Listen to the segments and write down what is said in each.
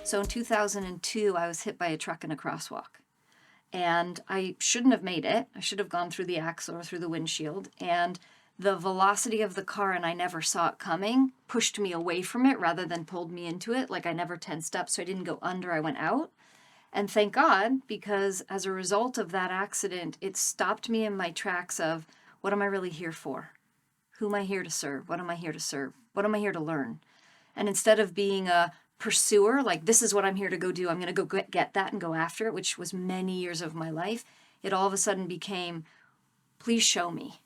So in 2002, I was hit by a truck in a crosswalk. And I shouldn't have made it. I should have gone through the axle or through the windshield. And the velocity of the car, and I never saw it coming, pushed me away from it rather than pulled me into it. Like I never tensed up, so I didn't go under, I went out. And thank God, because as a result of that accident, it stopped me in my tracks of, what am I really here for? Who am I here to serve? What am I here to serve? What am I here to learn? And instead of being a pursuer, like this is what I'm here to go do, I'm going to go get that and go after it, which was many years of my life, it all of a sudden became, please show me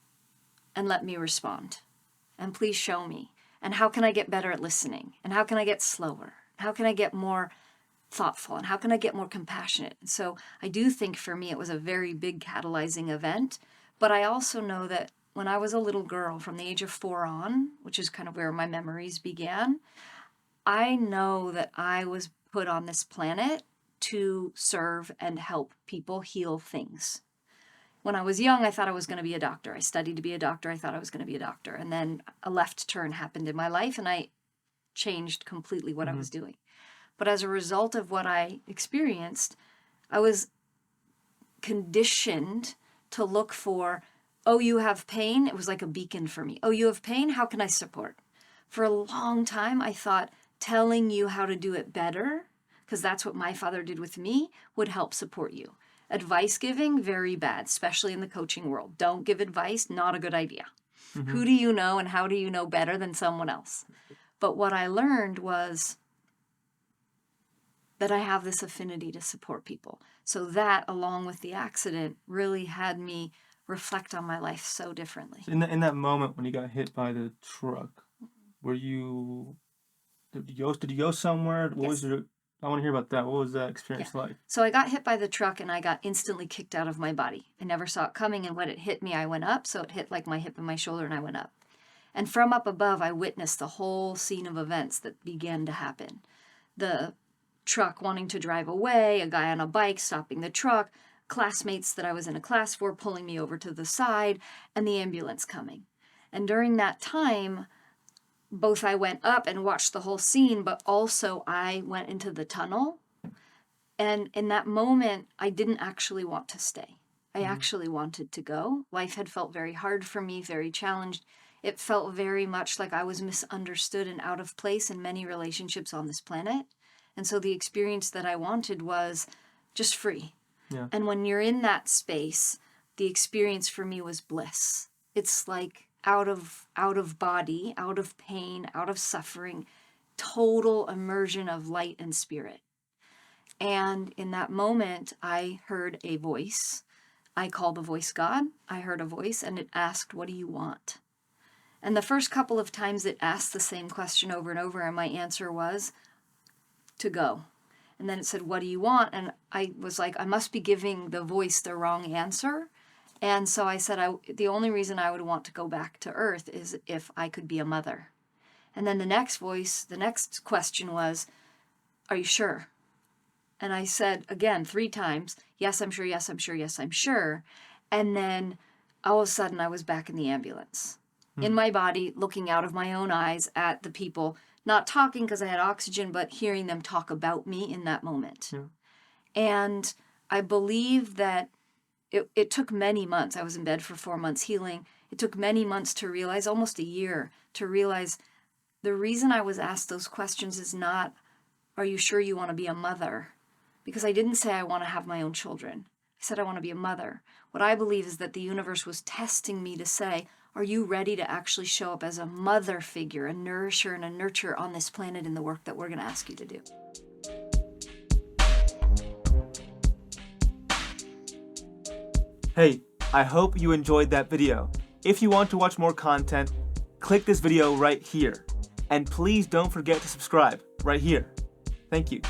and let me respond. And please show me. And how can I get better at listening? And how can I get slower? How can I get more thoughtful? And how can I get more compassionate? And so I do think for me it was a very big catalyzing event. But I also know that when I was a little girl, from the age of 4 on, which is kind of where my memories began, I know that I was put on this planet to serve and help people heal things. When I was young, I thought I was going to be a doctor. I studied to be a doctor. I thought I was going to be a doctor. And then a left turn happened in my life, and I changed completely what I was doing. But as a result of what I experienced, I was conditioned to look for, oh, you have pain? It was like a beacon for me. Oh, you have pain? How can I support? For a long time, I thought telling you how to do it better, because that's what my father did with me, would help support you. Advice giving, very bad, especially in the coaching world. Don't give advice, not a good idea. Who do you know and how do you know better than someone else? But what I learned was that I have this affinity to support people. So that, along with the accident, really had me reflect on my life so differently. In that moment when you got hit by the truck, did you go somewhere? Yes. I want to hear about that. What was that experience like? So I got hit by the truck and I got instantly kicked out of my body. I never saw it coming, and when it hit me, I went up. So it hit like my hip and my shoulder, and I went up. And from up above, I witnessed the whole scene of events that began to happen. The truck wanting to drive away, a guy on a bike stopping the truck, classmates that I was in a class for pulling me over to the side, and the ambulance coming. And during that time, both I went up and watched the whole scene, but also I went into the tunnel. And in that moment, I didn't actually want to stay. I actually wanted to go. Life had felt very hard for me, very challenged. It felt very much like I was misunderstood and out of place in many relationships on this planet. And so the experience that I wanted was just free. Yeah. And when you're in that space, the experience for me was bliss. It's like out of body, out of pain, out of suffering, total immersion of light and spirit. And in that moment, I heard a voice. I call the voice God. I heard a voice, and it asked, what do you want? And the first couple of times it asked the same question over and over, and my answer was to go. And then it said, what do you want? And I was like, I must be giving the voice the wrong answer. And so I said, the only reason I would want to go back to Earth is if I could be a mother. And then the next question was, are you sure? And I said, again, 3 times, yes, I'm sure, yes, I'm sure, yes, I'm sure. And then all of a sudden I was back in the ambulance, in my body, looking out of my own eyes at the people, not talking because I had oxygen, but hearing them talk about me in that moment. Yeah. And I believe that it took many months. I was in bed for 4 months healing. It took many months to realize, almost a year, to realize the reason I was asked those questions is not, are you sure you want to be a mother? Because I didn't say I want to have my own children. I said I want to be a mother. What I believe is that the universe was testing me to say, are you ready to actually show up as a mother figure, a nourisher and a nurturer on this planet in the work that we're going to ask you to do? Hey, I hope you enjoyed that video. If you want to watch more content, click this video right here. And please don't forget to subscribe right here. Thank you.